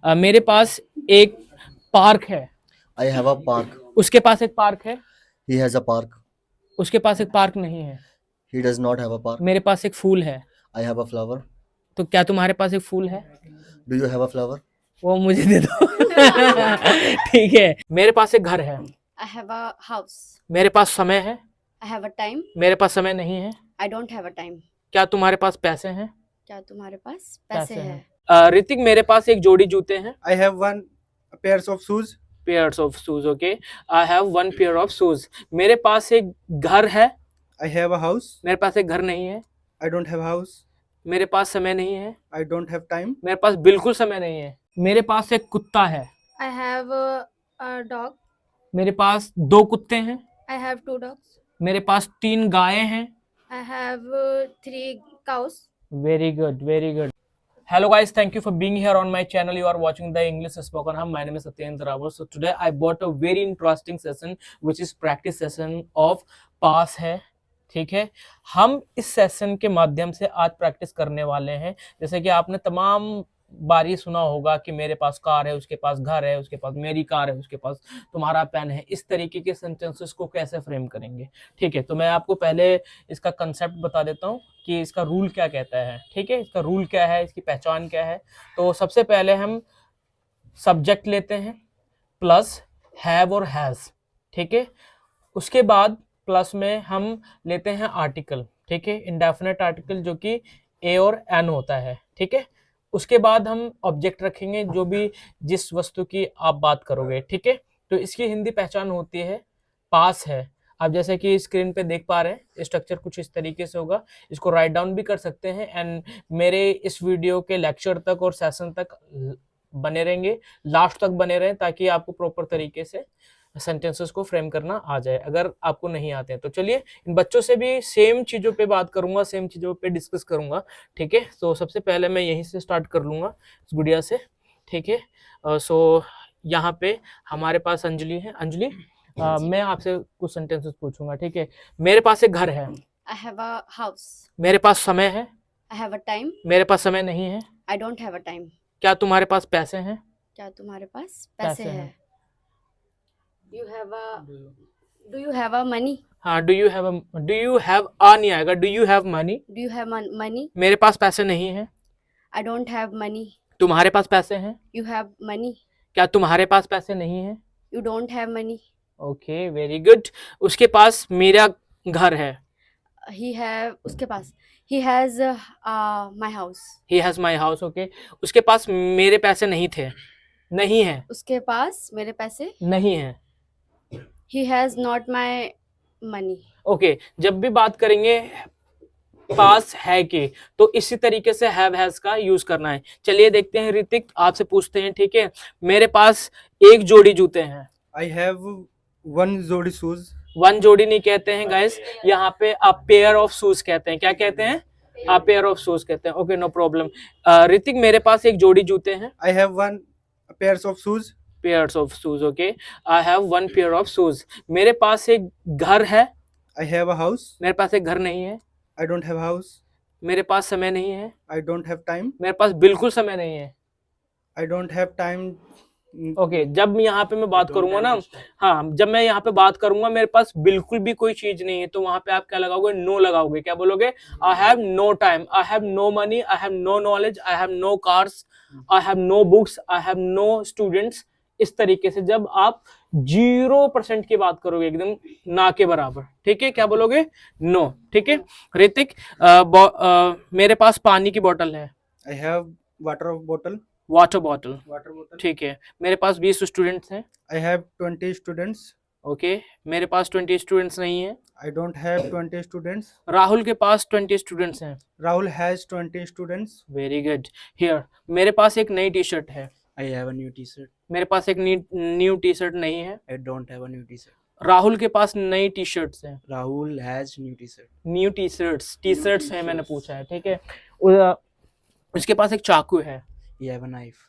मेरे पास एक पार्क है। I have a park. उसके पास एक पार्क है। He has a park. उसके पास एक पार्क नहीं है। He does not have a park. मेरे पास एक फूल है। I have a flower. तो क्या तुम्हारे पास एक फूल है? Do you have a flower? वो मुझे दे दो। ठीक है। मेरे पास एक घर है। I have a house. मेरे पास समय है। I have a time. मेरे पास समय नहीं है। I don't have a time. क्या तुम्हारे पास पैसे हैं? क्या तुम्हारे पास पैसे हैं? ऋतिक, मेरे पास एक जोड़ी जूते हैं। I have one pairs of shoes. Pairs of shoes. Okay, I have one pair of shoes. मेरे पास एक घर है। I have a house. मेरे पास एक घर नहीं है। I don't have a house. मेरे पास समय नहीं है। I don't have time. मेरे पास बिल्कुल समय नहीं है। मेरे पास एक कुत्ता है। I have a dog. मेरे पास 2 कुत्ते हैं। I have 2 dogs. मेरे पास 3 गायें हैं। I have 3 cows. Very good, very good. Hello guys, thank you for being here on my channel. You are watching the English Spoken Hum. My name is Satyendra Rawal. So today I brought a very interesting session which is practice session of pass है। ठीक है, हम इस session के माध्यम से आज practice करने वाले हैं। जैसे कि आपने तमाम बारी सुना होगा कि मेरे पास कार है, उसके पास घर है, उसके पास मेरी कार है, उसके पास तुम्हारा पेन है। इस तरीके के सेंटेंसेस को कैसे फ्रेम करेंगे। ठीक है, तो मैं आपको पहले इसका कंसेप्ट बता देता हूँ कि इसका रूल क्या कहता है। ठीक है, इसका रूल क्या है, इसकी पहचान क्या है। तो सबसे पहले हम सब्जेक्ट लेते हैं प्लस हैव और हैज़। ठीक है, उसके बाद प्लस में हम लेते हैं आर्टिकल। ठीक है, इंडेफिनेट आर्टिकल जो कि ए और एन होता है। ठीक है, उसके बाद हम ऑब्जेक्ट रखेंगे जो भी जिस वस्तु की आप बात करोगे। ठीक है, तो इसकी हिंदी पहचान होती है पास है। आप जैसे कि स्क्रीन पे देख पा रहे हैं, स्ट्रक्चर कुछ इस तरीके से होगा। इसको राइट डाउन भी कर सकते हैं एंड मेरे इस वीडियो के लेक्चर तक और सेशन तक बने रहेंगे, लास्ट तक बने रहें, ताकि आपको प्रॉपर तरीके से सेंटेंसेस को फ्रेम करना आ जाए अगर आपको नहीं आते हैं। तो चलिए, इन बच्चों से भी सेम चीज़ों पे बात करूंगा, सेम चीज़ों पे डिस्कस करूंगा। ठीक है, तो सबसे पहले मैं यहीं से स्टार्ट कर लूँगा, इस गुड़िया से। ठीक है, सो यहाँ पे हमारे पास अंजलि है। अंजलि, मैं आपसे कुछ सेंटेंसेस पूछूंगा। ठीक है, मेरे पास एक घर है। I have a house. मेरे पास समय है। I have a time. मेरे पास समय नहीं है। I don't have a time. क्या तुम्हारे पास पैसे हैं? क्या तुम्हारे पास पैसे पैसे हैं? हैं। You have a Do you have a money? हाँ, डू यू हैव आ नहीं आएगा, do you have money. Do you have money? मेरे पास पैसे नहीं है। I don't have money. तुम्हारे पास पैसे हैं। You have money. क्या तुम्हारे पास पैसे नहीं है? You don't have money. Okay, very good. उसके पास मेरा घर है। उसके पास He has my house. He has my house. Okay, उसके पास मेरे पैसे नहीं थे, नहीं है, उसके पास मेरे पैसे नहीं है। He has not my money. Okay, जब भी बात करेंगे पास है कि, तो इसी तरीके से हैव हैज का यूज करना है। चलिए देखते हैं ऋतिक, आपसे पूछते हैं। ठीक है, मेरे पास एक जोड़ी जूते हैं। I have one जोड़ी shoes. वन जोड़ी नहीं कहते हैं गाइस, यहाँ पे आप पेयर ऑफ शूज कहते हैं। क्या कहते हैं? आप पेयर ऑफ शूज कहते हैं। Okay, no problem. ऋतिक, मेरे पास एक जोड़ी जूते हैं। I have one pairs of shoes. Pairs of shoes. Okay, I have one pair of shoes. मेरे पास एक घर है। I have a house. मेरे पास एक घर नहीं है। I don't have a house. मेरे पास समय नहीं है। I don't have time. मेरे पास बिल्कुल समय नहीं है। I don't have time. Okay, जब यहाँ पे मैं बात करूंगा ना, हाँ, जब मैं यहाँ पे बात करूंगा मेरे पास बिल्कुल भी कोई चीज नहीं है, तो वहां पे आप क्या लगाओगे? नो लगाओगे। क्या बोलोगे? I have no time, I have no money, I have no knowledge, I have no cars, I have no books, I have no students. इस तरीके से जब आप 0% की बात करोगे, एकदम ना के बराबर। ठीक है, क्या बोलोगे? नो। ठीक है, ऋतिक, मेरे पास पानी की बोतल है। I have water bottle. Water bottle. Water bottle. ठीक है, मेरे पास 20 स्टूडेंट्स हैं। I have 20 students. ओके, मेरे पास 20 स्टूडेंट्स नहीं है। I don't have 20 students. Rahul के पास 20 स्टूडेंट्स हैं। Rahul has 20 students. Very good. Here, मेरे पास एक नई टी शर्ट है। I have a new t-shirt. मेरे पास एक न्यू टी शर्ट नहीं है। I don't have a new t-shirt. Rahul के पास नई टी शर्ट्स हैं। Rahul has new t-shirt. New T shirts हैं, मैंने पूछा है। ठीक है, उसके पास एक चाकू है। He have a knife.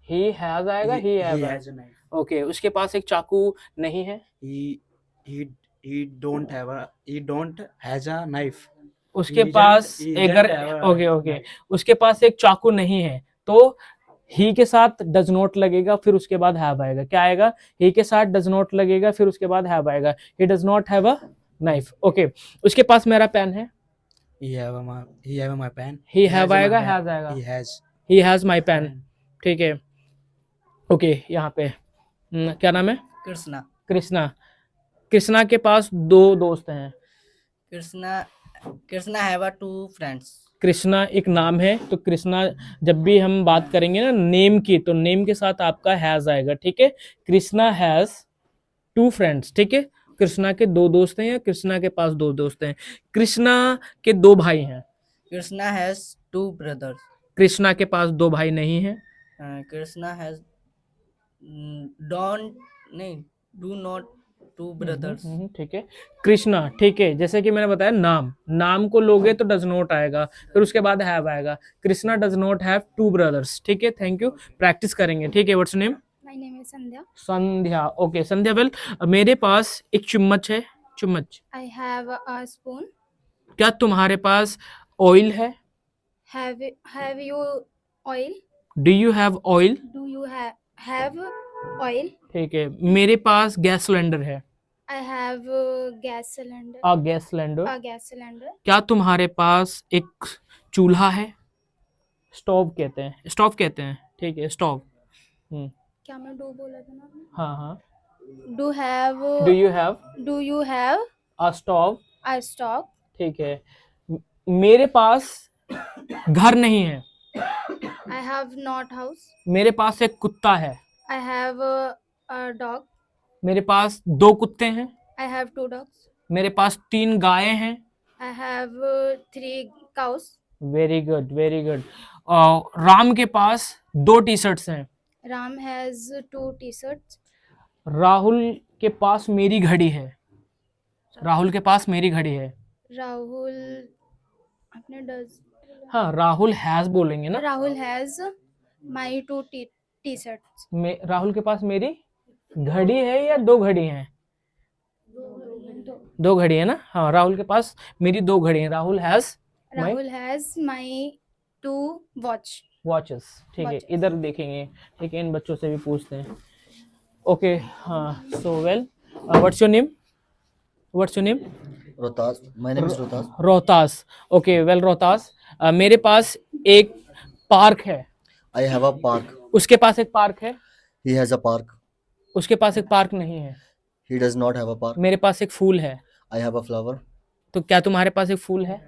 He has आएगा, ही He has. has a knife. Okay, उसके पास एक चाकू नहीं है। He don't has a knife. उसके He पास doesn't- he एक doesn't have a okay, knife. उसके पास एक चाकू नहीं है, तो ही के साथ डज नॉट लगेगा, फिर उसके बाद हैव आएगा। क्या आएगा? ही के साथ डज नॉट लगेगा, फिर उसके बाद हैव आएगा। He does not have a knife. Okay, उसके पास मेरा पेन है। He have my pen. He has have my आएगा, pen. हैज आएगा। He has. He has my pen. ठीक है, ओके। यहाँ पे क्या नाम है? कृष्णा। कृष्णा। कृष्णा के पास दो दोस्त हैं। Krishna have two friends. Krishna एक नाम है, तो कृष्णा जब भी हम बात करेंगे ना नेम की, तो नेम के साथ आपका हैज आएगा। ठीक है, कृष्णा हैज टू फ्रेंड्स। ठीक है, कृष्णा के दो दोस्त हैं या कृष्णा के पास दो दोस्त हैं। कृष्णा के दो भाई हैं। Krishna has two brothers. Krishna के पास दो भाई नहीं हैं। कृष्णा हैज डोंट नहीं डू नॉट टू ब्रदर्स। ठीक है, कृष्णा। ठीक है, जैसे कि मैंने बताया नाम को लोगे तो डज नॉट आएगा, फिर उसके बाद हैव आएगा। Krishna does not have two brothers. ठीक है, थैंक यू, प्रैक्टिस करेंगे। ठीक है, what's name? My name is Sandhya. Sandhya. Okay Sandhya, well मेरे पास एक चम्मच है। चम्मच। I have a spoon. क्या तुम्हारे पास ऑयल है? Have you oil? Do you have oil? Do you have oil? ठीक है, मेरे पास गैस सिलेंडर है। I have gas cylinder. Gas cylinder. A gas cylinder. क्या तुम्हारे पास एक चूल्हा है? स्टोव कहते हैं। ठीक है, स्टोव। क्या मैं do बोला था ना आपने? हाँ हाँ। Do have. Do you have Do you have a stove? a stove? ठीक है, मेरे पास घर नहीं है। I have not house. मेरे पास एक कुत्ता है। I have a dog. मेरे पास दो कुत्ते हैं। I have two dogs. मेरे पास 3 गायें हैं। I have 3 cows. Very good, very good. Ram के पास 2 टी शर्ट्स हैं। Ram has 2 t-shirts. राहुल के पास मेरी घड़ी है। राहुल के पास मेरी घड़ी है। Rahul. आपने does. हाँ, राहुल हैज बोलेंगे ना। Rahul has my 2 t-shirts. Rahul के पास मेरी घड़ी है या 2 घड़ी हैं? 2 घड़ी है ना। हाँ, राहुल के पास मेरी 2 घड़ी हैं। Rahul has Rahul has my 2 watch. Watches. ठीक है, Watches. इधर देखेंगे। ठीक है, इन बच्चों से भी पूछते हैं। ओके, हाँ, so well, what's your name? Rohtas. My name is Rohtas. Rohtas. Okay, well Rohtas, मेरे पास एक पार्क है। I have a park. उसके पास एक पार्क है। He has a park. उसके पास एक पार्क नहीं है। He does not have a park. मेरे पास एक फूल है। I have a flower. तो क्या तुम्हारे पास एक फूल है?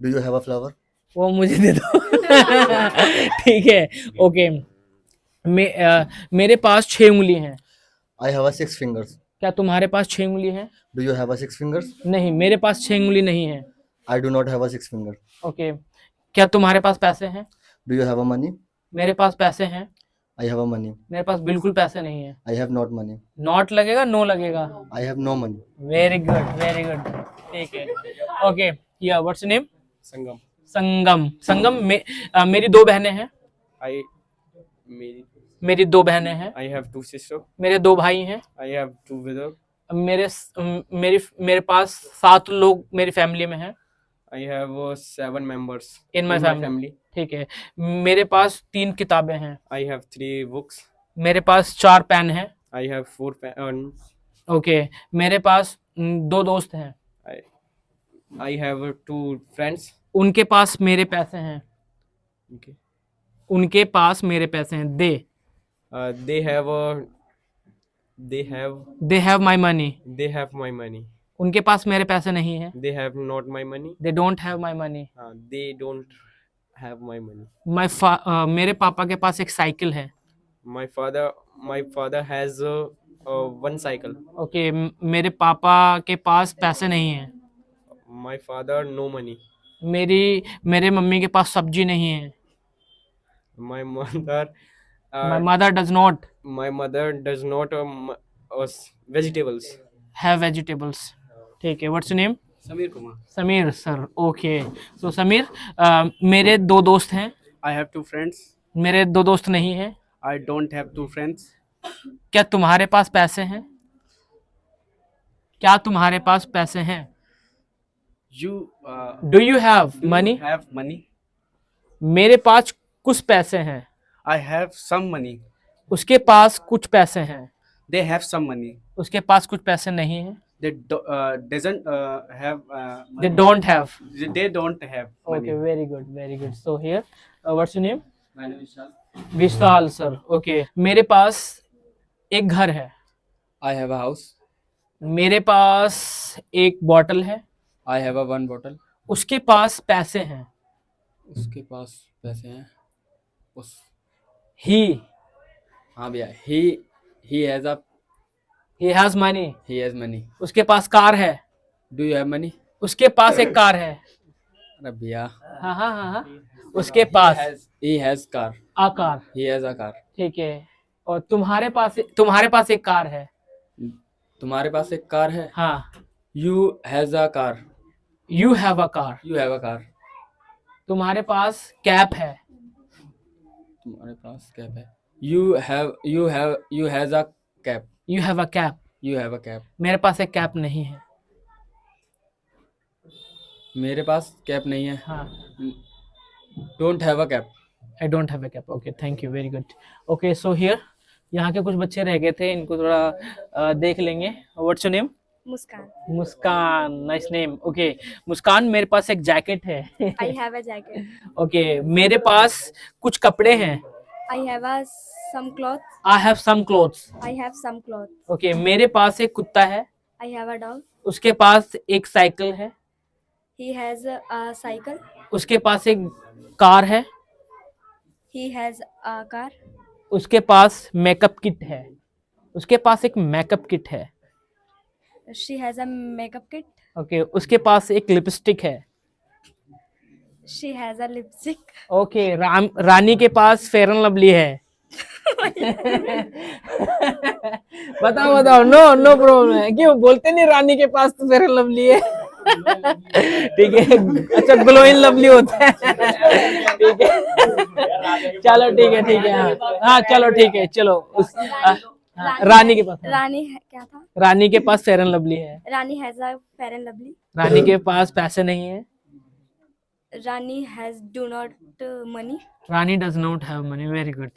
Do you have a flower? वो मुझे दे दो। ठीक है, ओके। मेरे पास 6 उंगली हैं। I have a 6 fingers. क्या तुम्हारे पास 6 उंगली हैं? Do you have a 6 fingers? नहीं, मेरे पास 6 उंगली नहीं है। I do not have a 6 finger. Okay, क्या तुम्हारे पास पैसे हैं? Do you have a money? मेरे पास पैसे हैं। I have a money. मेरे पास बिल्कुल पैसे नहीं है। I have not money. Not लगेगा, नो लगेगा। I have no money. Very good, very good. ठीक है, ओके। या व्हाट्स नेम? संगम। संगम मेरी 2 बहनें हैं। I मेरी मेरी 2 बहनें हैं। I have 2 sisters. मेरे 2 भाई हैं। I have 2 brothers. मेरे पास 7 लोग मेरी फैमिली में हैं। I have 7 members in my family. ठीक है, मेरे पास 3 किताबें हैं। I have 3 books. मेरे पास 4 पेन हैं। I have 4 pens. ओके, मेरे पास 2 दोस्त हैं। I have 2 friends. उनके पास मेरे पैसे हैं। Okay. उनके पास मेरे पैसे हैं। They have my money. my money. उनके पास मेरे पैसे नहीं हैं। They have not my money. They don't have my money. They don't have my money. मेरे पापा के पास एक साइकिल है। My father has 1 cycle. Okay, मेरे पापा के पास पैसे नहीं हैं। My father no money. मेरे मम्मी के पास सब्जी नहीं है। My mother my mother does not does not vegetables. Have vegetables. ठीक है, what's your name? Sameer Kumar. Sameer sir. Okay, so Sameer, मेरे 2 दोस्त हैं। I have 2 friends. मेरे 2 दोस्त नहीं हैं। I don't have 2 friends. क्या तुम्हारे पास पैसे हैं? क्या तुम्हारे पास पैसे हैं? You do you have money? have money. मेरे पास कुछ पैसे हैं। I have some money. उसके पास कुछ पैसे हैं. They have some money. उसके पास कुछ पैसे नहीं हैं. They doesn't have. They don't have. They don't have money. Okay, very good, very good. So here, what's your name? My name is Vishal, sir. Okay, मेरे पास एक घर है. I have a house. मेरे पास एक बॉटल है. I have a one bottle. उसके पास पैसे हैं. उसके पास पैसे हैं. उस He हाँ भैया. He has money. he has money. उसके पास कार है. Do you have money? उसके पास एक कार है. अरे भैया. हाँ हाँ हाँ हाँ. उसके पास He has car. Car. He has a car. ठीक है. और तुम्हारे पास एक कार है. तुम्हारे पास एक कार है. हाँ. You has a car. You have a car. You have a car. तुम्हारे पास कैप है. तुम्हारे पास कैप है. You has a cap. You have a cap. You have a cap. मेरे पास एक कैप नहीं है. मेरे पास कैप नहीं है. हाँ. Don't have a cap. I don't have a cap. Okay, thank you. Very good. Okay, so here यहाँ के कुछ बच्चे रह गए थे, इनको थोड़ा देख लेंगे. What's your name? Muskan. Muskan. Nice name. Okay Muskan, मेरे पास एक जैकेट है. I have a jacket. ओके मेरे पास कुछ कपड़े हैं. I have some clothes. I have some clothes. I have some clothes. Okay मेरे पास एक कुत्ता है. I have a dog. उसके पास एक साइकिल है. He has a cycle. उसके पास एक कार है. He has a car. उसके पास मेकअप किट है. उसके पास एक मेकअप किट है. She has a makeup kit. Okay उसके पास एक लिपस्टिक है. She has a lipstick. Okay Rani के पास फेयर एंड लवली है. बताओ. नो प्रॉब्लम है. क्यों बोलते नहीं रानी के पास तो फेयर एंड लवली है. ठीक है. अच्छा ग्लोइंग लवली होता है. ठीक है. चलो ठीक है. हाँ चलो ठीक है. चलो रानी के पास क्या था? रानी के पास फेयर एंड लवली है. Rani has a fair and lovely. रानी के पास पैसे नहीं है. Rani has do not money. Rani does not have money. Very good.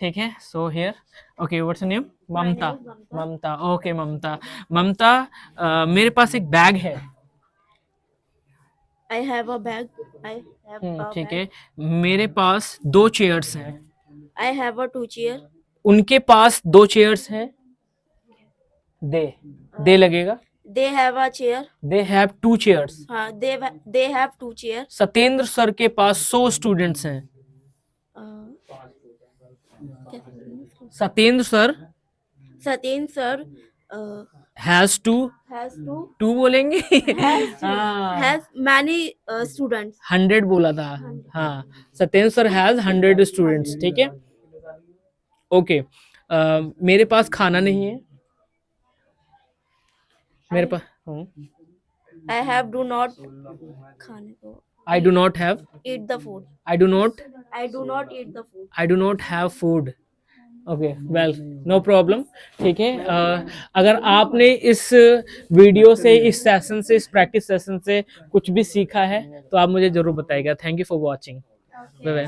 ठीक है. So here okay what's your name? Mamta. Mamta. Okay Mamta मेरे पास एक बैग है. I have a bag. I have a ठीक bag. है. मेरे पास 2 चेयर्स हैं. I have a 2 chair. उनके पास 2 चेयर्स हैं. दे लगेगा. They have a chair. They have 2 chairs. हाँ, they have 2 chairs. Satyendra sir के पास 100 स्टूडेंट्स हैं. Satyendra sir Satin sir has has to to बोलेंगे. has has many students. 100 बोला था. हाँ सत्येंद्र सर हैज 100 स्टूडेंट्स. ठीक है. ओके मेरे पास खाना नहीं है. मेरे पास I have do not खाने को. I do not have. Eat the food. I do not I do not eat the food. I do not have food. Okay well no problem. ठीक है. अगर आपने इस वीडियो से, इस सेशन से, इस प्रैक्टिस सेशन से कुछ भी सीखा है तो आप मुझे जरूर बताइएगा. Thank you for watching. Bye bye.